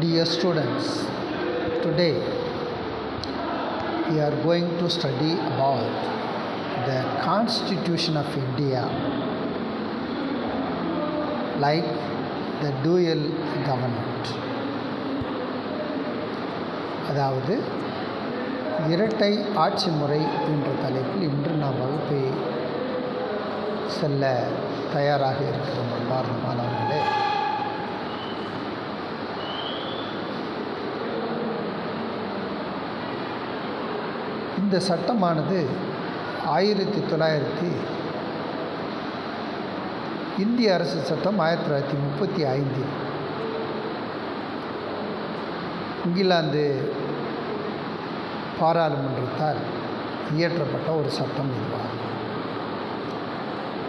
Dear students, today we are going to study about the Constitution of India, like the dual government. அதாவது இரட்டை ஆட்சி முறை என்ற தலைப்பில் இன்று நாம் வகுப்பை செல்ல தயாராக இருக்கிறோம் அன்பார்ந்த மாணவர்களே. இந்த சட்டமானது 1900 இந்திய அரசு சட்டம் 1935 இங்கிலாந்து பாராளுமன்றத்தால் இயற்றப்பட்ட ஒரு சட்டம் இதுவாகும்.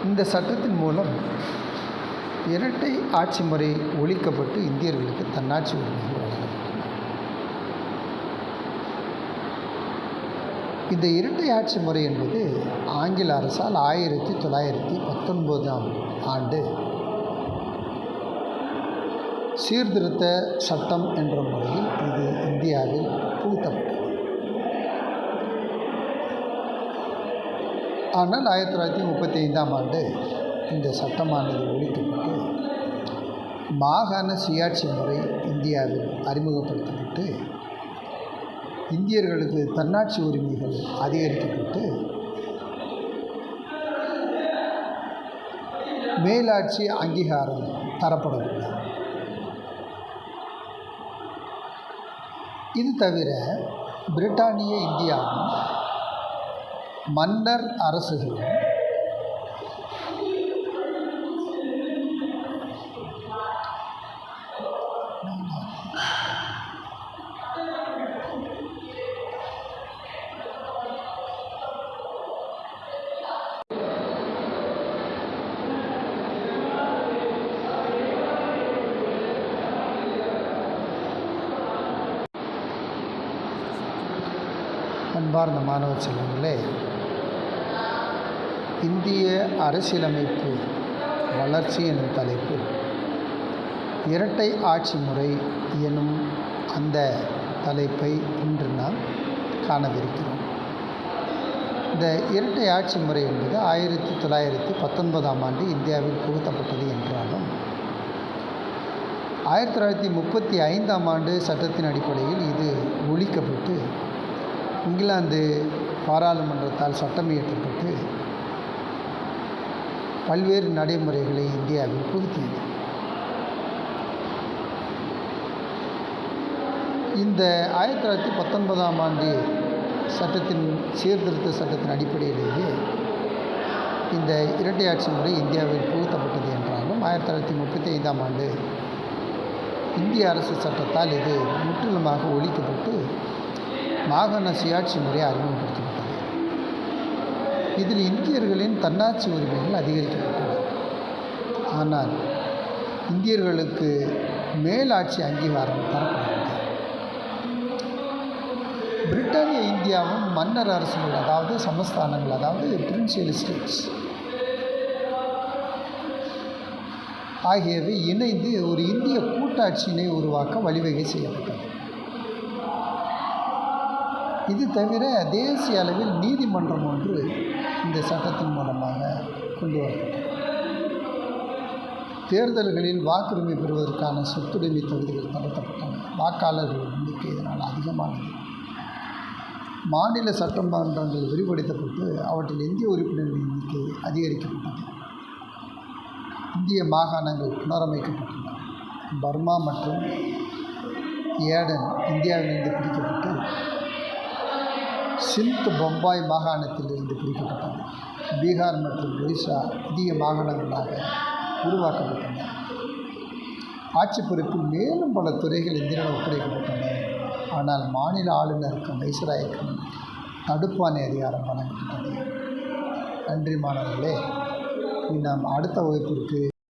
இந்த சட்டத்தின் மூலம் இரட்டை ஆட்சி முறை ஒழிக்கப்பட்டு இந்தியர்களுக்கு தன்னாட்சி உரிமைகள் வழங்கப்பட்டன. இந்த இரட்டை ஆட்சி முறை என்பது ஆங்கில அரசால் 1919ஆம் ஆண்டு சீர்திருத்த சட்டம் என்ற முறையில் இது இந்தியாவில் புகுத்தப்பட்டது. ஆனால் 1935ஆம் ஆண்டு இந்த சட்டமானது ஒழிக்கப்பட்டு மாகாண சுயாட்சி முறை இந்தியாவில் அறிமுகப்படுத்தப்பட்டு இந்தியர்களுக்கு தன்னாட்சி உரிமைகள் அதிகரிக்கப்பட்டு மேலாட்சி அங்கீகாரம் தரப்படவில்லை. இது தவிர பிரிட்டானிய இந்தியாவும் மன்னர் அரசுகளும் அன்பார்ந்த மாணவ செல்வங்களே, இந்திய அரசியலமைப்பு வளர்ச்சி எனும் தலைப்பில் இரட்டை ஆட்சி முறை எனும் அந்த தலைப்பை இன்று நாம் காணவிருக்கிறோம். இந்த இரட்டை ஆட்சி முறை என்பது 1919ஆம் ஆண்டு இந்தியாவில் புகுத்தப்பட்டது என்றாலும் 1935ஆம் ஆண்டு சட்டத்தின் அடிப்படையில் இது ஒழிக்கப்பட்டு இங்கிலாந்து பாராளுமன்றத்தால் சட்டம் இயற்றப்பட்டு பல்வேறு நடைமுறைகளை இந்தியாவில் புகுத்தியது. இந்த 1919ஆம் ஆண்டு சட்டத்தின் சீர்திருத்த சட்டத்தின் அடிப்படையிலேயே இந்த இரட்டை ஆட்சி முறை இந்தியாவில் புகுத்தப்பட்டது என்றாலும் 1935ஆம் ஆண்டு இந்திய அரசு சட்டத்தால் இது முற்றிலுமாக ஒழிக்கப்பட்டு மாகாண சுயாட்சி முறை அறிமுகப்படுத்தப்பட்டது. இதில் இந்தியர்களின் தன்னாட்சி உரிமைகள் அதிகரிக்கப்பட்டன. ஆனால் இந்தியர்களுக்கு மேலாட்சி அங்கீகாரம் தரப்படவில்லை. பிரிட்டானிய இந்தியாவும் மன்னர் அரசுகள், அதாவது சமஸ்தானங்கள், அதாவது பிரின்சியல் ஸ்டேட்ஸ் ஆகியவை இணைந்து ஒரு இந்திய கூட்டாட்சியினை உருவாக்க வழிவகை செய்யப்பட்டது. இது தவிர தேசிய அளவில் நீதிமன்றம் ஒன்று இந்த சட்டத்தின் மூலமாக கொண்டு வரப்பட்டது. தேர்தல்களில் வாக்குரிமை பெறுவதற்கான சொத்துரிமை தொகுதிகள் தளர்த்தப்பட்டன. வாக்காளர்கள் எண்ணிக்கை இதனால் அதிகமானது. மாநில சட்டமன்றங்கள் விரிவடைக்கப்பட்டு அவற்றில் இந்திய உறுப்பினர்களின் எண்ணிக்கை அதிகரிக்கப்பட்டது. இந்திய மாகாணங்கள் புனரமைக்கப்பட்டன. பர்மா மற்றும் ஏடன் இந்தியாவிலிருந்து பிரிக்கப்பட்டு சிந்த் பம்பாய் மாகாணத்திலிருந்து பிரிக்கப்பட்டது. பீகார் மற்றும் ஒரிசா புதிய மாகாணங்களாக உருவாக்கப்பட்டன. ஆட்சி பொறுப்பில் மேலும் பல துறைகள் இந்தியாவில் ஒப்படைக்கப்பட்டன. ஆனால் மாநில ஆளுநருக்கும் வைஸ்ராய்க்கும் தடுப்பாணை அதிகாரம் வழங்கப்பட்டது. நன்றி மாணவர்களே. நாம் அடுத்த வகுப்பிற்கு